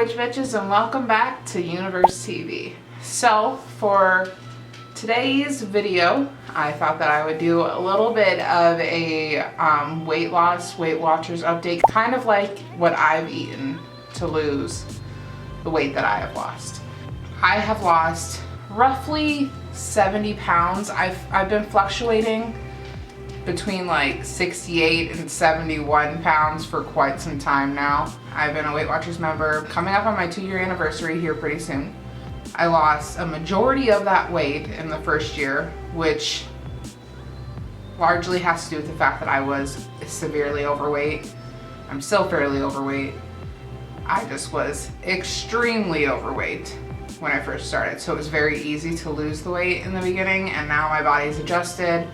Witch Bitches, and welcome back to Universe TV. So for today's video, I thought that I would do a little bit of a weight loss, Weight Watchers update, kind of like what I've eaten to lose the weight that I have lost. I have lost roughly 70 pounds. I've been fluctuating between like 68 and 71 pounds for quite some time now. I've been a Weight Watchers member, coming up on my 2-year anniversary here pretty soon. I lost a majority of that weight in the first year, which largely has to do with the fact that I was severely overweight. I'm still fairly overweight. I just was extremely overweight when I first started, so it was very easy to lose the weight in the beginning, and now my body's adjusted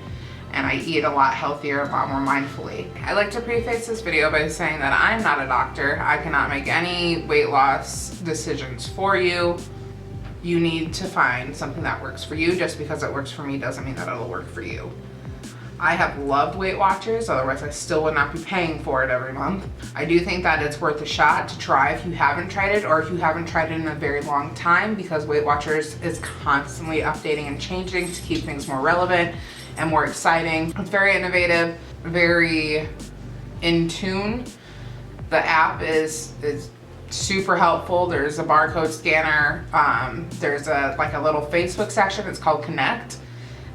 and I eat a lot healthier, a lot more mindfully. I like to preface this video by saying that I'm not a doctor. I cannot make any weight loss decisions for you. You need to find something that works for you. Just because it works for me doesn't mean that it'll work for you. I have loved Weight Watchers, otherwise I still would not be paying for it every month. I do think that it's worth a shot to try if you haven't tried it, or if you haven't tried it in a very long time, because Weight Watchers is constantly updating and changing to keep things more relevant and more exciting. It's very innovative, very in tune. The app is super helpful. There's a barcode scanner. There's a little Facebook section. It's called Connect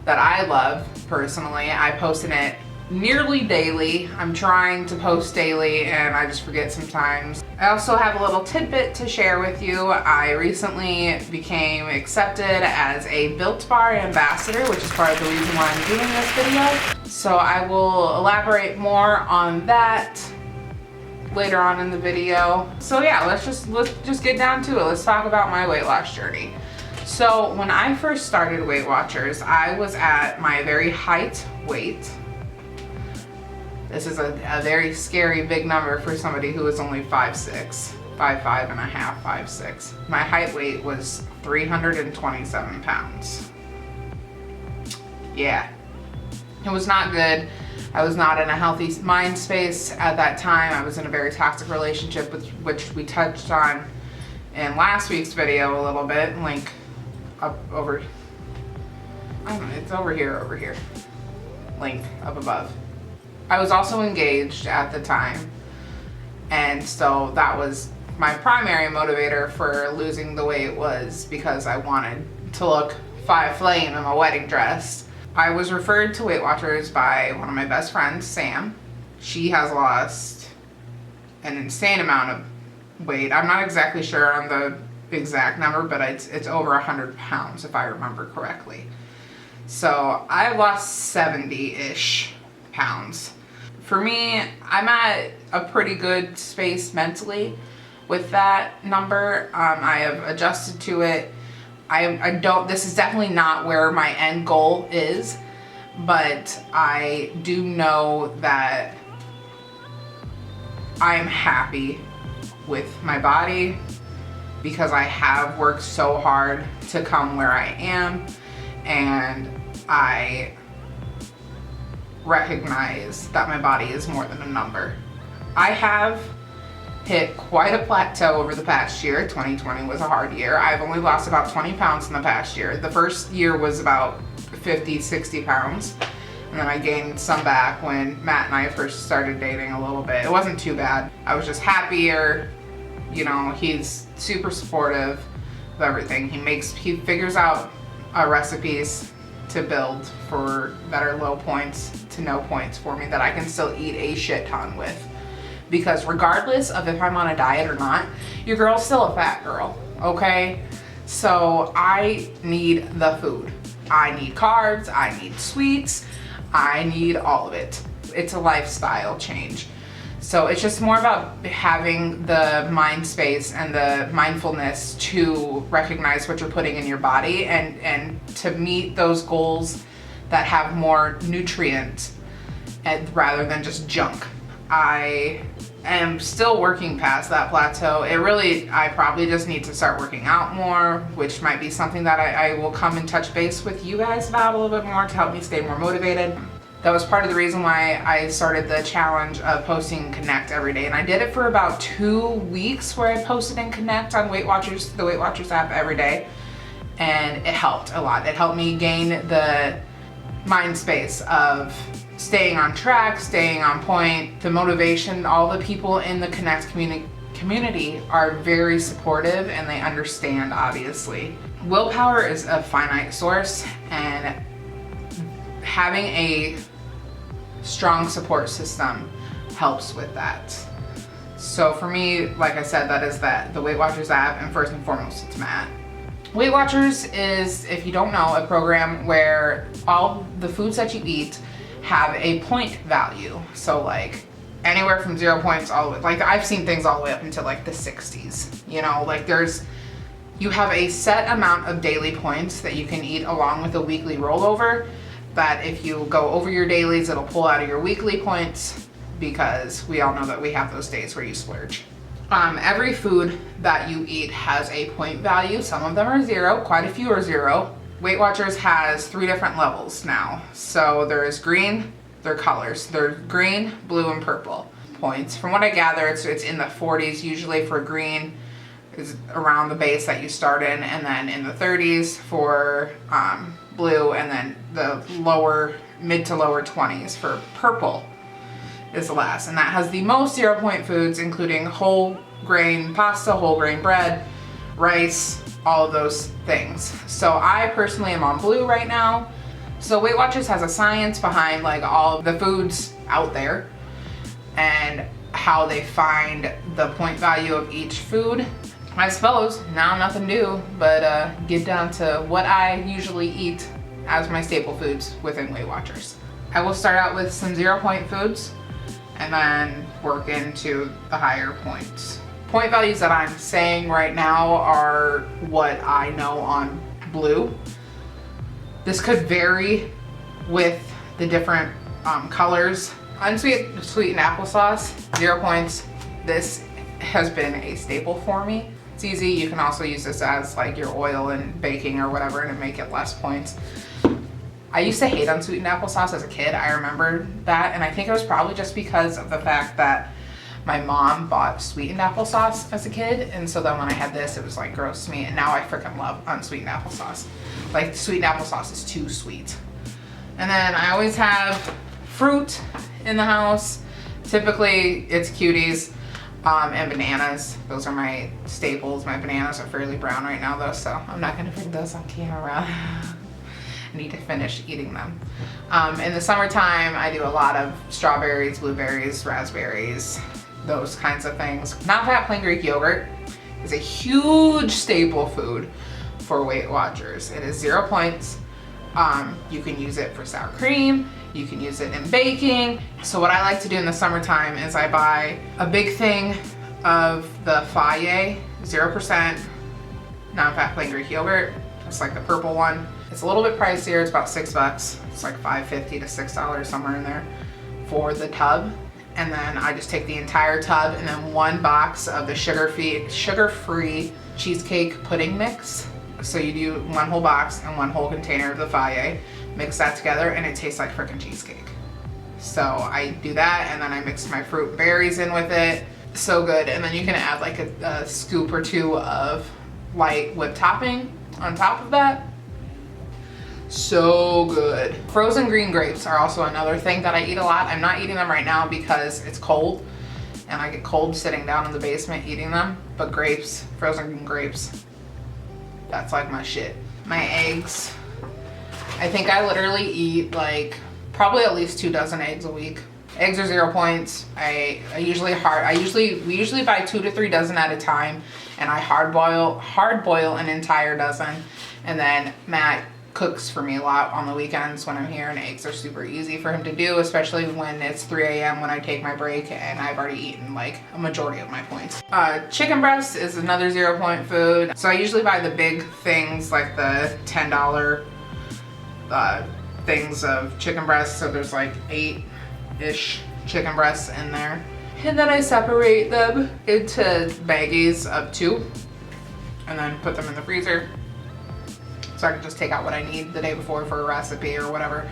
that I love personally. I post in it nearly daily. I'm trying to post daily and I just forget sometimes. I also have a little tidbit to share with you. I recently became accepted as a Built Bar ambassador, which is part of the reason why I'm doing this video. So I will elaborate more on that later on in the video. So yeah, let's just get down to it. Let's talk about my weight loss journey. So when I first started Weight Watchers, I was at my very height weight. This is a very scary big number for somebody who is only 5'6", 5'5" and a half, 5'6". My height weight was 327 pounds. Yeah, it was not good. I was not in a healthy mind space at that time. I was in a very toxic relationship, which we touched on in last week's video a little bit. Link up over, I don't know, it's over here. Link up above. I was also engaged at the time, and so that was my primary motivator for losing the weight, was because I wanted to look fire flame in my wedding dress. I was referred to Weight Watchers by one of my best friends, Sam. She has lost an insane amount of weight. I'm not exactly sure on the exact number, but it's over 100 pounds if I remember correctly. So I lost 70-ish pounds. For me, I'm at a pretty good space mentally with that number. I have adjusted to it. This is definitely not where my end goal is, but I do know that I am happy with my body because I have worked so hard to come where I am, and I recognize that my body is more than a number. I have hit quite a plateau over the past year. 2020 was a hard year. I've only lost about 20 pounds in the past year. The first year was about 50, 60 pounds. And then I gained some back when Matt and I first started dating a little bit. It wasn't too bad. I was just happier. You know, he's super supportive of everything. He figures out recipes to build that are low points to no points for me that I can still eat a shit ton with. Because regardless of if I'm on a diet or not, your girl's still a fat girl, okay? So I need the food. I need carbs, I need sweets, I need all of it. It's a lifestyle change. So it's just more about having the mind space and the mindfulness to recognize what you're putting in your body and to meet those goals that have more nutrients rather than just junk. I am still working past that plateau. I probably just need to start working out more, which might be something that I will come and touch base with you guys about a little bit more to help me stay more motivated. That was part of the reason why I started the challenge of posting Connect every day. And I did it for about 2 weeks where I posted in Connect on Weight Watchers, the Weight Watchers app every day. And it helped a lot. It helped me gain the mind space of staying on track, staying on point, the motivation. All the people in the Connect community are very supportive and they understand, obviously. Willpower is a finite source, and having a strong support system helps with that. So for me, like I said, that is the Weight Watchers app, and first and foremost, it's Matt. Weight Watchers is, if you don't know, a program where all the foods that you eat have a point value. So like anywhere from 0 points all the way, like I've seen things all the way up into like the 60s, you know, like you have a set amount of daily points that you can eat along with a weekly rollover, that if you go over your dailies, it'll pull out of your weekly points, because we all know that we have those days where you splurge. Every food that you eat has a point value. Some of them are 0, quite a few are 0. Weight Watchers has 3 different levels now. So there's green, they're colors. There's green, blue, and purple points. From what I gather, it's in the 40s usually for green, is around the base that you start in, and then in the 30s for blue, and then the mid to lower 20s for purple is the last. And that has the most 0 point foods, including whole grain pasta, whole grain bread, rice, all of those things. So I personally am on blue right now. So Weight Watchers has a science behind like all of the foods out there and how they find the point value of each food. I suppose now nothing new but get down to what I usually eat as my staple foods within Weight Watchers. I will start out with some 0 point foods and then work into the higher points. Point values that I'm saying right now are what I know on blue. This could vary with the different colors. Unsweetened applesauce, 0 points. This has been a staple for me. It's easy. You can also use this as like your oil and baking or whatever, and make it less points. I used to hate unsweetened applesauce as a kid. I remember that, and I think it was probably just because of the fact that my mom bought sweetened applesauce as a kid, and so then when I had this, it was like gross to me, and now I freaking love unsweetened applesauce. Like, sweetened applesauce is too sweet. And then I always have fruit in the house. Typically, it's cuties and bananas. Those are my staples. My bananas are fairly brown right now, though, so I'm not gonna bring those on camera. I need to finish eating them. In the summertime, I do a lot of strawberries, blueberries, raspberries, those kinds of things. Non-fat plain Greek yogurt is a huge staple food for Weight Watchers. It is 0 points. You can use it for sour cream. You can use it in baking. So what I like to do in the summertime is I buy a big thing of the Faye 0% non-fat plain Greek yogurt. It's like the purple one. It's a little bit pricier. It's about $6. It's like $5.50 to $6, somewhere in there for the tub. And then I just take the entire tub and then 1 box of the sugar-free cheesecake pudding mix. So you do 1 whole box and 1 whole container of the Faye, mix that together, and it tastes like freaking cheesecake. So I do that, and then I mix my fruit and berries in with it. So good. And then you can add like a scoop or 2 of light whipped topping on top of that. So good. Frozen green grapes are also another thing that I eat a lot. I'm not eating them right now because it's cold and I get cold sitting down in the basement eating them. But grapes, frozen green grapes, that's like my shit. My eggs, I think I literally eat like probably at least 2 dozen eggs a week. Eggs are 0 points. We usually buy 2 to 3 dozen at a time, and I hard boil an entire dozen. And then Matt cooks for me a lot on the weekends when I'm here, and eggs are super easy for him to do, especially when it's 3 a.m. when I take my break and I've already eaten like a majority of my points. Chicken breast is another 0 point food. So I usually buy the big things, like the $10 things of chicken breast. So there's like 8-ish chicken breasts in there. And then I separate them into baggies of 2 and then put them in the freezer. So I can just take out what I need the day before for a recipe or whatever.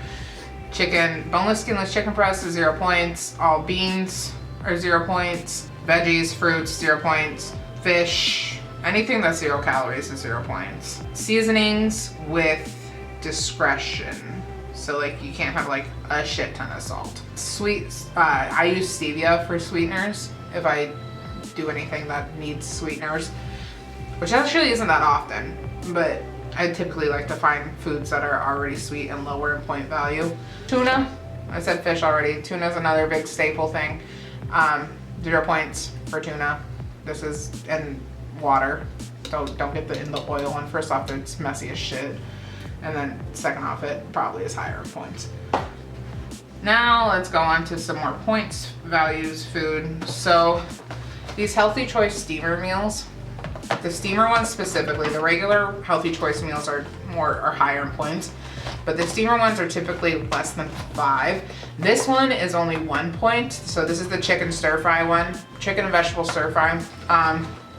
Chicken, boneless, skinless chicken breast is 0 points. All beans are 0 points. Veggies, fruits, 0 points. Fish, anything that's 0 calories is 0 points. Seasonings with discretion. So like you can't have like a shit ton of salt. Sweets, I use stevia for sweeteners if I do anything that needs sweeteners, which actually isn't that often, but I typically like to find foods that are already sweet and lower in point value. Tuna, I said fish already. Tuna is another big staple thing. 0 points for tuna. This is in water. Don't get in the oil one. First off, it's messy as shit. And then second off, it probably is higher in points. Now let's go on to some more points values food. So these Healthy Choice steamer meals, the steamer ones specifically, the regular Healthy Choice meals are higher in points, but the steamer ones are typically less than 5. This one is only 1 point. So this is the chicken stir fry one, chicken and vegetable stir fry.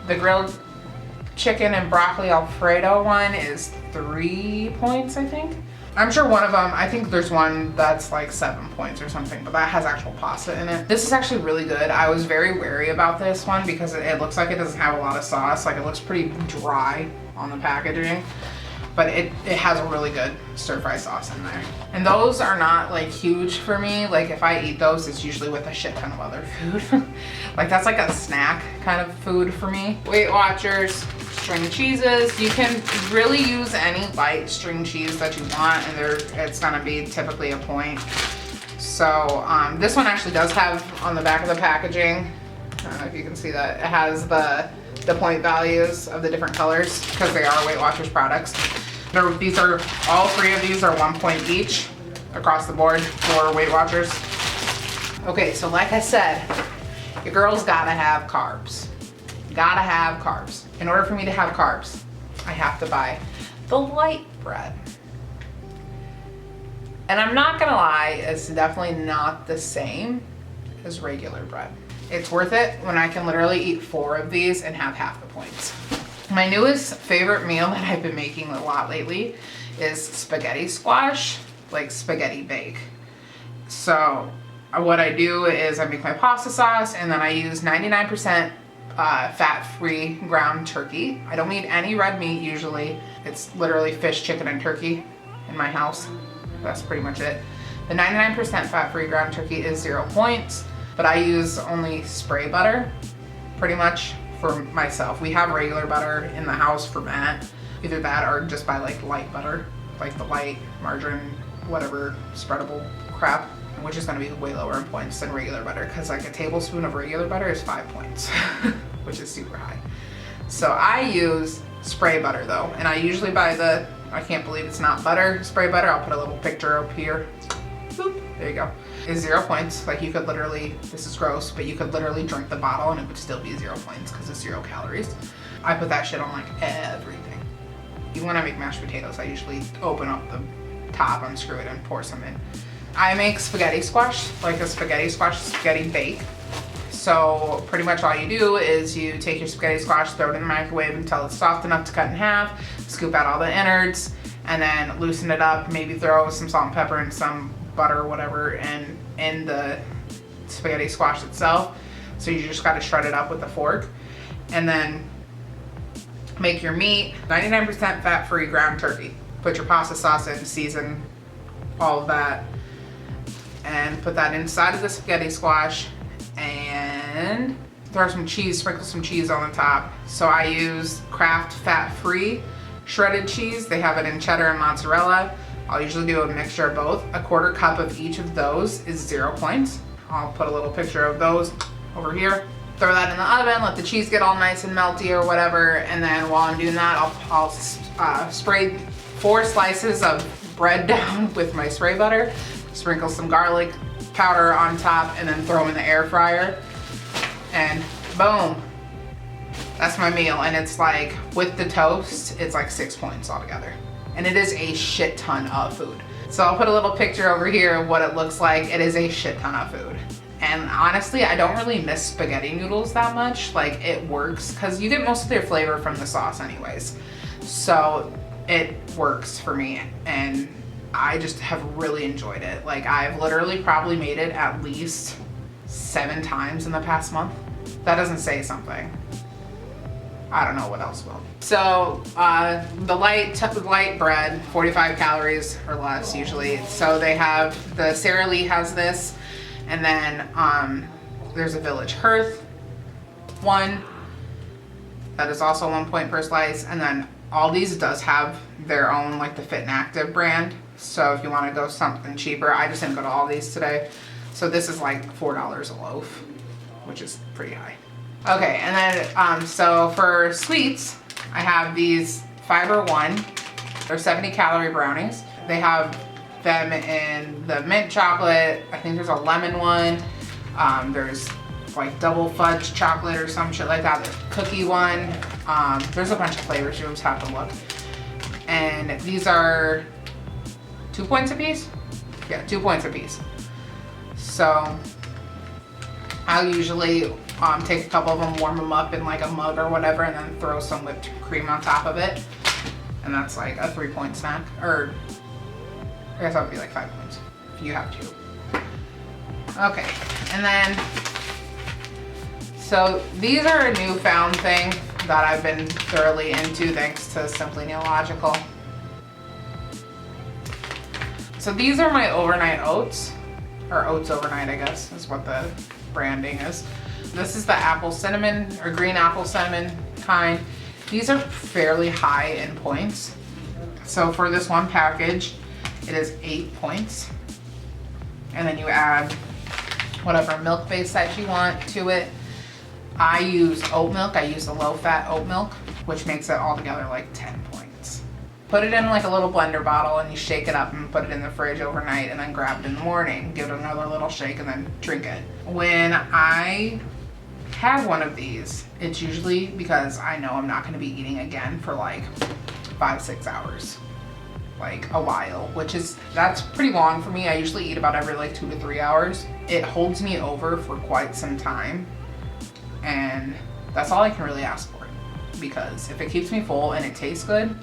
The grilled chicken and broccoli Alfredo one is 3 points, I think. I'm sure one of them, I think there's one that's like 7 points or something, but that has actual pasta in it. This is actually really good. I was very wary about this one because it looks like it doesn't have a lot of sauce. Like it looks pretty dry on the packaging, but it has a really good stir fry sauce in there. And those are not like huge for me. Like if I eat those, it's usually with a shit ton of other food. Like that's like a snack kind of food for me. Weight Watchers, string cheeses. You can really use any light string cheese that you want, and it's gonna be typically a point. So this one actually does have on the back of the packaging, I don't know if you can see that, it has the point values of the different colors because they are Weight Watchers products. These are, all 3 of these are 1 point each across the board for Weight Watchers. Okay, so like I said, your girl's gotta have carbs. Gotta have carbs. In order for me to have carbs, I have to buy the light bread. And I'm not gonna lie, it's definitely not the same as regular bread. It's worth it when I can literally eat 4 of these and have half the points. My newest favorite meal that I've been making a lot lately is spaghetti squash, like spaghetti bake. So what I do is I make my pasta sauce and then I use 99% fat-free ground turkey. I don't need any red meat usually. It's literally fish, chicken, and turkey in my house. That's pretty much it. The 99% fat-free ground turkey is 0 points, but I use only spray butter pretty much for myself. We have regular butter in the house for Matt. Either that or just buy like light butter, like the light margarine, whatever spreadable crap, which is gonna be way lower in points than regular butter because like a tablespoon of regular butter is 5 points, which is super high. So I use spray butter though, and I usually buy the, I can't believe it's not butter, spray butter. I'll put a little picture up here. Boop, there you go. Is 0 points. Like you could literally, this is gross, but you could literally drink the bottle and it would still be 0 points because it's 0 calories. I put that shit on like everything. Even when I make mashed potatoes, I usually open up the top, unscrew it, and pour some in. I make spaghetti squash, like a spaghetti squash, spaghetti bake. So pretty much all you do is you take your spaghetti squash, throw it in the microwave until it's soft enough to cut in half, scoop out all the innards, and then loosen it up, maybe throw some salt and pepper and some butter or whatever in the spaghetti squash itself. So you just gotta shred it up with a fork. And then make your meat, 99% fat-free ground turkey. Put your pasta sauce in, season all of that, and put that inside of the spaghetti squash and throw some cheese, sprinkle some cheese on the top. So I use Kraft fat-free shredded cheese. They have it in cheddar and mozzarella. I'll usually do a mixture of both. A 1/4 cup of each of those is 0 points. I'll put a little picture of those over here. Throw that in the oven, let the cheese get all nice and melty or whatever, and then while I'm doing that, I'll spray 4 slices of bread down with my spray butter, sprinkle some garlic powder on top, and then throw them in the air fryer, and boom. That's my meal, and it's like, with the toast, it's like 6 points altogether. And it is a shit ton of food. So I'll put a little picture over here of what it looks like. It is a shit ton of food. And honestly, I don't really miss spaghetti noodles that much. Like, it works, because you get most of their flavor from the sauce anyways. So it works for me, and I just have really enjoyed it. Like, I've literally probably made it at least 7 times in the past month. That doesn't say something. I don't know what else will. So the light bread, 45 calories or less usually. So they have, the Sara Lee has this, and then there's a Village Hearth one that is also 1 point per slice, and then Aldi's does have their own, like the Fit and Active brand. So if you want to go something cheaper, I just didn't go to Aldi's today. So this is like $4 a loaf, which is pretty high. Okay, and then so for sweets, I have these Fiber One. They're 70 calorie brownies. They have them in the mint chocolate. I think there's a lemon one. There's like double fudge chocolate or some shit like that. The cookie one. There's a bunch of flavors. You just have to look. And these are 2 points a piece? Yeah, 2 points a piece. So I'll usually take a couple of them, warm them up in like a mug or whatever, and then throw some whipped cream on top of it. And that's like a 3-point snack. Or I guess that would be like 5 points if you have to. Okay, and then, so these are a newfound thing that I've been thoroughly into thanks to Simply Neological. So these are my overnight oats, or oats overnight, I guess is what the branding is. This is the apple cinnamon or green apple cinnamon kind. These are fairly high in points. So for this one package, it is 8 points. And then you add whatever milk base that you want to it. I use oat milk. I use the low fat oat milk, which makes it altogether like 10 points. Put it in like a little blender bottle and you shake it up and put it in the fridge overnight and then grab it in the morning. Give it another little shake and then drink it. When I have one of these, it's usually because I know I'm not going to be eating again for like 5-6 hours, like a while, which is, that's pretty long for me. I usually eat about every like 2 to 3 hours. It holds me over for quite some time, and that's all I can really ask for, because if it keeps me full and it tastes good,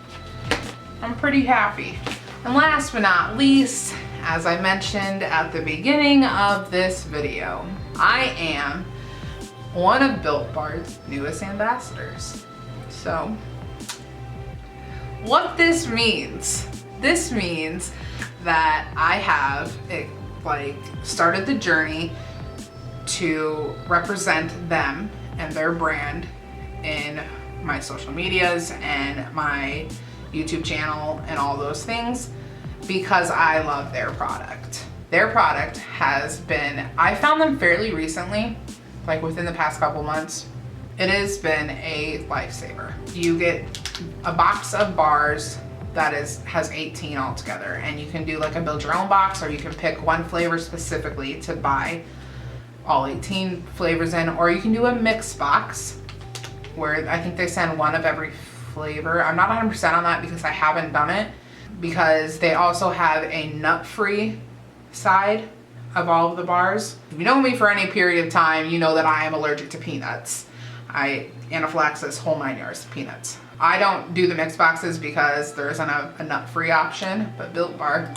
I'm pretty happy. And last but not least, as I mentioned at the beginning of this video, I am one of Built Bar's newest ambassadors. So what this means that I have started the journey to represent them and their brand in my social medias and my YouTube channel and all those things, because I love their product. Their product has been, I found them fairly recently, like within the past couple months. It has been a lifesaver. You get a box of bars that has 18 altogether, and you can do like a build your own box, or you can pick one flavor specifically to buy all 18 flavors in, or you can do a mix box where I think they send one of every flavor. I'm not 100% on that because I haven't done it, because they also have a nut-free side of all of the bars. If you know me for any period of time, you know that I am allergic to peanuts. Anaphylaxis, whole 9 yards to peanuts. I don't do the mix boxes because there isn't a nut-free option, but Built Bar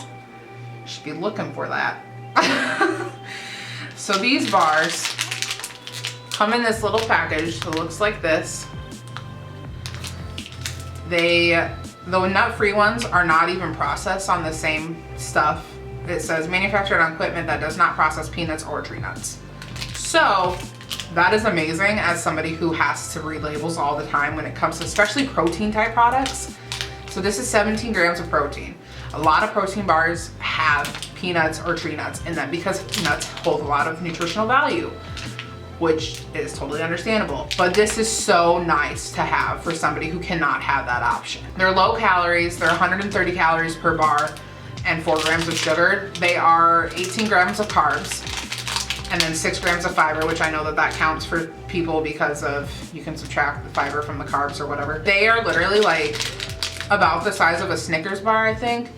should be looking for that. So these bars come in this little package that looks like this. The nut-free ones are not even processed on the same stuff. It says manufactured on equipment that does not process peanuts or tree nuts. So that is amazing as somebody who has to read labels all the time when it comes to especially protein type products. So this is 17 grams of protein. A lot of protein bars have peanuts or tree nuts in them because nuts hold a lot of nutritional value, which is totally understandable. But this is so nice to have for somebody who cannot have that option. They're low calories, they're 130 calories per bar and 4 grams of sugar. They are 18 grams of carbs and then 6 grams of fiber, which I know that counts for people because of, you can subtract the fiber from the carbs or whatever. They are literally like about the size of a Snickers bar, I think.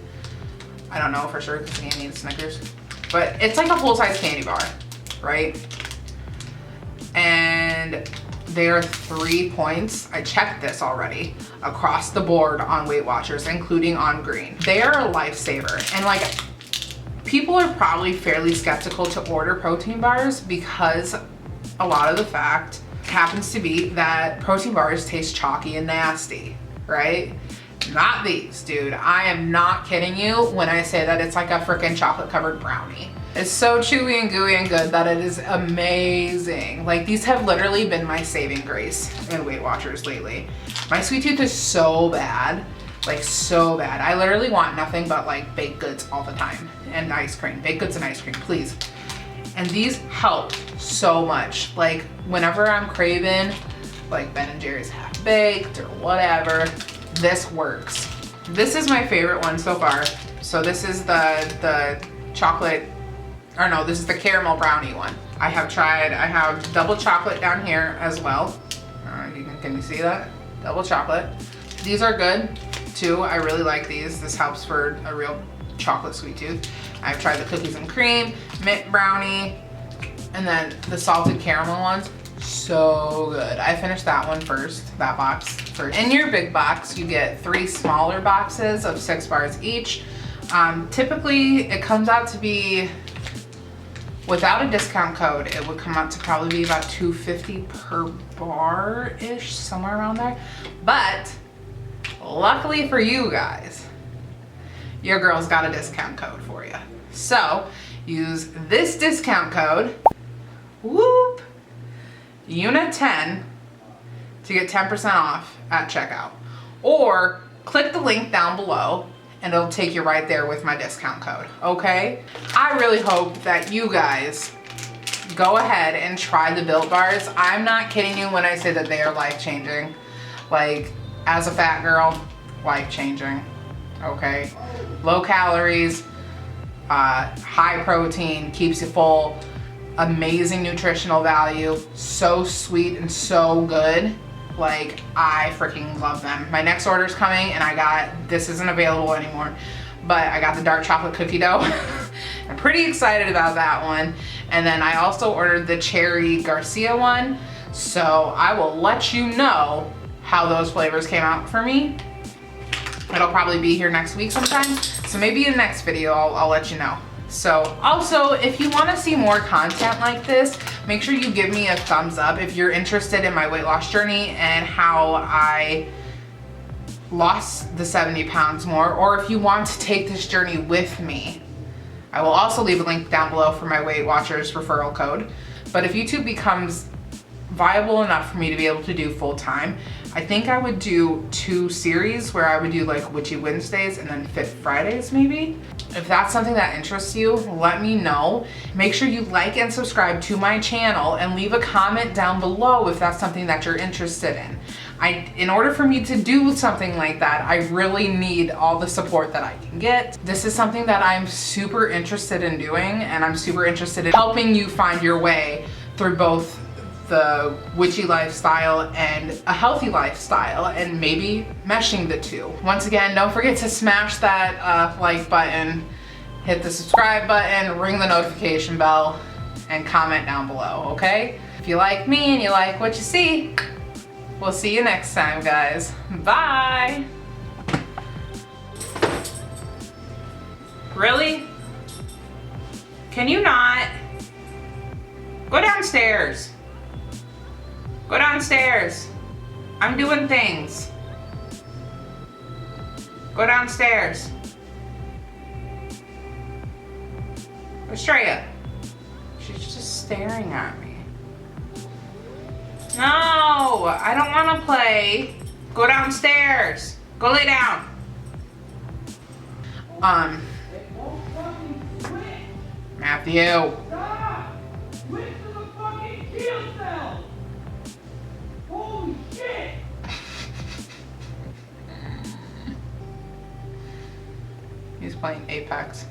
I don't know for sure because I can't eat Snickers, but it's like a full-size candy bar, right? And they are 3 points. I checked this already across the board on Weight Watchers, including on green. They are a lifesaver. And like, people are probably fairly skeptical to order protein bars because a lot of the fact happens to be that protein bars taste chalky and nasty, right? Not these, dude. I am not kidding you when I say that it's like a freaking chocolate covered brownie. It's so chewy and gooey and good that it is amazing. Like, these have literally been my saving grace in Weight Watchers lately. My sweet tooth is so bad, like so bad. I literally want nothing but like baked goods all the time and ice cream. Baked goods and ice cream, please. And these help so much. Like, whenever I'm craving like Ben & Jerry's half baked or whatever, this works. This is my favorite one so far. So this is the chocolate, or no, this is the caramel brownie one. I have double chocolate down here as well. Can you see that? Double chocolate. These are good too. I really like these. This helps for a real chocolate sweet tooth. I've tried the cookies and cream, mint brownie, and then the salted caramel ones. So good. I finished that one first, that box first. In your big box, you get 3 smaller boxes of 6 bars each. Typically, it comes out to be, without a discount code, it would come out to probably be about $2.50 per bar-ish, somewhere around there. But luckily for you guys, your girl's got a discount code for you. So use this discount code, whoop, UNA10, to get 10% off at checkout. Or click the link down below and it'll take you right there with my discount code, okay? I really hope that you guys go ahead and try the Built Bars. I'm not kidding you when I say that they are life-changing. Like, as a fat girl, life-changing, okay? Low calories, high protein, keeps you full, amazing nutritional value, so sweet and so good. Like, I freaking love them. My next order's coming and this isn't available anymore, but I got the dark chocolate cookie dough. I'm pretty excited about that one. And then I also ordered the cherry Garcia one. So I will let you know how those flavors came out for me. It'll probably be here next week sometime. So maybe in the next video, I'll let you know. So also, if you want to see more content like this, make sure you give me a thumbs up if you're interested in my weight loss journey and how I lost the 70 pounds more, or if you want to take this journey with me. I will also leave a link down below for my Weight Watchers referral code. But if YouTube becomes viable enough for me to be able to do full time, I think I would do 2 series where I would do like Witchy Wednesdays and then Fit Fridays maybe. If that's something that interests you, let me know. Make sure you like and subscribe to my channel and leave a comment down below if that's something that you're interested in. In order for me to do something like that, I really need all the support that I can get. This is something that I'm super interested in doing, and I'm super interested in helping you find your way through both the witchy lifestyle and a healthy lifestyle, and maybe meshing the two. Once again, don't forget to smash that like button, hit the subscribe button, ring the notification bell, and comment down below, okay? If you like me and you like what you see, we'll see you next time, guys. Bye! Really? Can you not? Go downstairs. Go downstairs. I'm doing things. Go downstairs. Estrella. She's just staring at me. No, I don't want to play. Go downstairs. Go lay down. Matthew. Holy shit! He's playing Apex.